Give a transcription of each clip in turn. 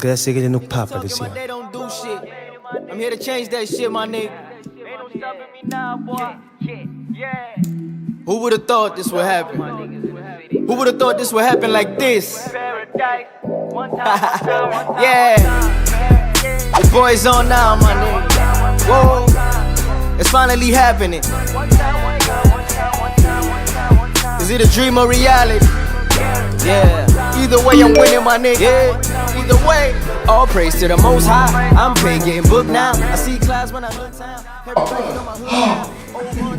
Kuyasekele nokuphapha Talking lesiya. about they don't do shit. I'm here to change that shit, my nigga. Ain't no stopping me now, boy. Yeah. Who would've thought this would happen? Who would've thought this would happen like this? Yeah. The boy's on now, my nigga. Whoa. It's finally happening. Is it a dream or reality? Yeah. Either way, I'm winning, my nigga. Yeah. Either way, all praise to the Most High. I'm paid, getting booked now. I see clouds when I look down. Everybody know my hood now.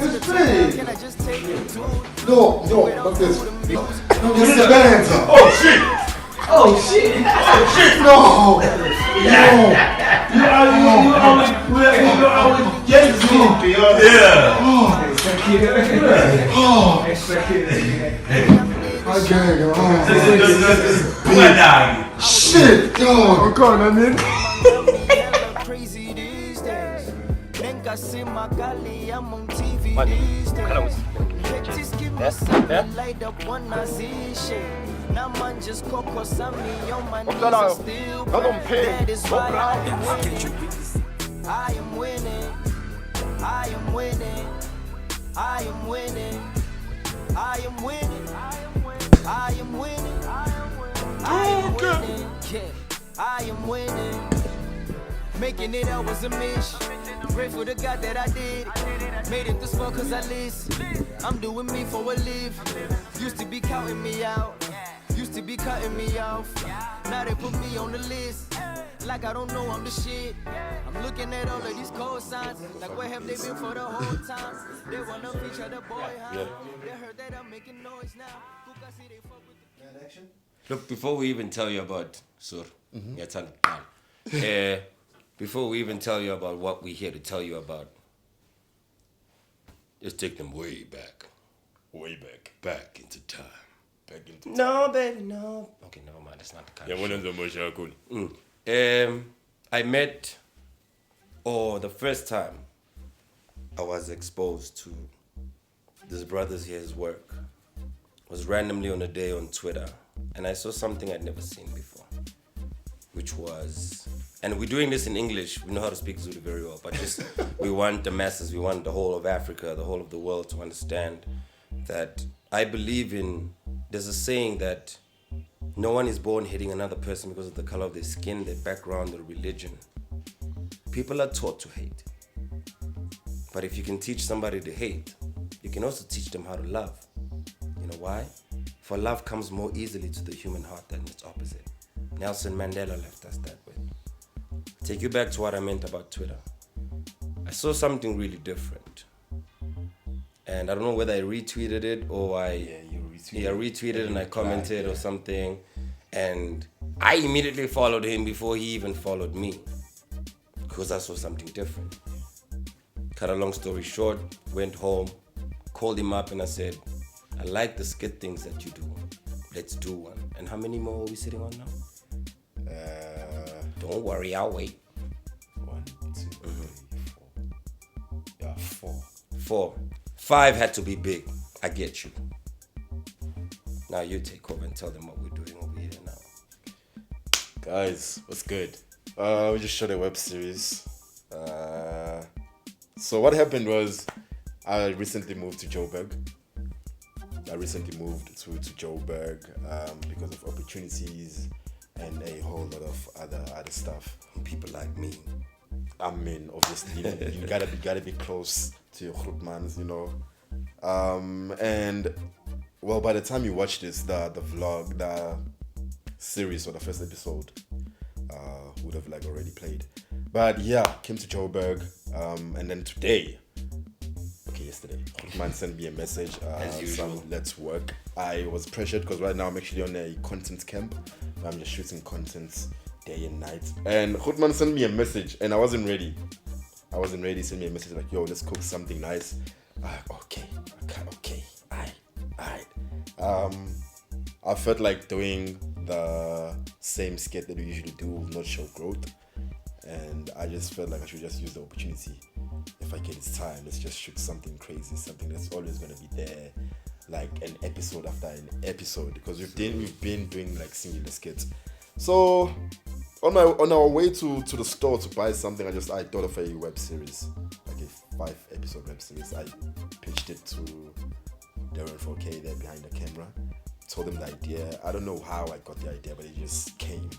It's big. Can I just take it to? No, not this. No, this is the dancer. Oh shit! Oh shit! No. You always get sleepy, yeah. Shit, dog. I'm going, I mean. Crazy these days. Think I see my galley, I'm on TV these days. Just give me something light up when I see shit. Now man just coco me on my knees, I still pray. That is why I am winning. I am winning. I am winning. I am winning. I am winning. I am winning. I am winning. Yeah, I am winning. Making it out was a mission. Grateful to God that I did it. Made it this far cause I listen. I'm doing me for a living. Used to be counting me out. Used to be cutting me off. Now they put me on the list. Like I don't know I'm the shit. I'm looking at all of these code signs. Like where have they been for the whole time? They wanna feature the boy, huh? They heard that I'm making noise now. Who can see they fuck with the action? Look, before we even tell you about Sur, before we even tell you about what we're here to tell you about, let's take them way back into time. No, baby, no. Okay, never mind. That's not the kind of I met, or the first time I was exposed to this brother's here's work was randomly on a day on Twitter, and I saw something I'd never seen before, which was, and we're doing this in English, we know how to speak Zulu very well, but just, we want the masses, we want the whole of Africa, the whole of the world to understand that I believe in, there's a saying that no one is born hating another person because of the color of their skin, their background, their religion. People are taught to hate. But if you can teach somebody to hate, you can also teach them how to love. You know why? For love comes more easily to the human heart than its opposite. Nelson Mandela left us that way. Take you back to what I meant about Twitter. I saw something really different. And I don't know whether I retweeted it or I retweeted and I commented or something. And I immediately followed him before he even followed me, because I saw something different. Cut a long story short, went home, called him up and I said, I like the skit things that you do. Let's do one. And how many more are we sitting on now? Don't worry, I'll wait. 1, 2, 3, 4. Yeah, 4. 4. 5 had to be big. I get you. Now you take over and tell them what we're doing over here now. Guys, what's good? We just shot a web series. So what happened was, I recently moved to Joburg. Because of opportunities and a whole lot of other stuff. People like me. I mean, obviously, you gotta be close to your groupmans, you know. And well, by the time you watch this, the vlog, the series or the first episode would have like already played. But yeah, came to Joburg, and then yesterday, man sent me a message. As usual. Let's work. I was pressured because right now I'm actually on a content camp. I'm just shooting content day and night. And Goodman sent me a message and I wasn't ready. He sent me a message like, yo, let's cook something nice. Okay. Alright. I felt like doing the same skit that we usually do will not show growth. And I just felt like I should just use the opportunity. If I get this time, let's just shoot something crazy, something that's always gonna be there, like an episode after an episode, because we've been doing like singular skits. So on our way to the store to buy something, I thought of a web series, like a 5-episode web series. I pitched it to Darren 4K there behind the camera. Told him the idea. I don't know how I got the idea, but it just came.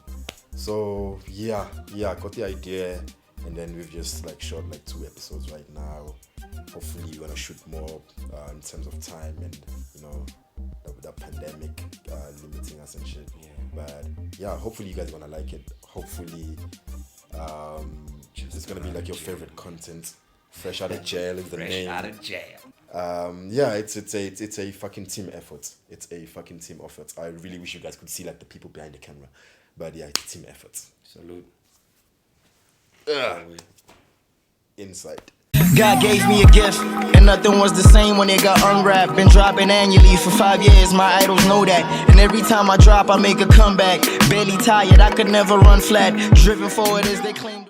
So yeah, I got the idea, and then we've just like shot like 2 episodes right now. Hopefully we're gonna shoot more in terms of time, and you know, the pandemic limiting us and shit. Yeah. But yeah, hopefully you guys are gonna like it. Hopefully it's gonna be like your favorite content. Fresh out of jail is the name. Fresh out of jail. Yeah, it's a fucking team effort. It's a fucking team effort. I really wish you guys could see like the people behind the camera, but yeah, it's a team effort. Salute. Insight. God gave me a gift, and nothing was the same when it got unwrapped. Been dropping annually for 5 years, my idols know that. And every time I drop, I make a comeback. Barely tired, I could never run flat. Driven forward as they claim.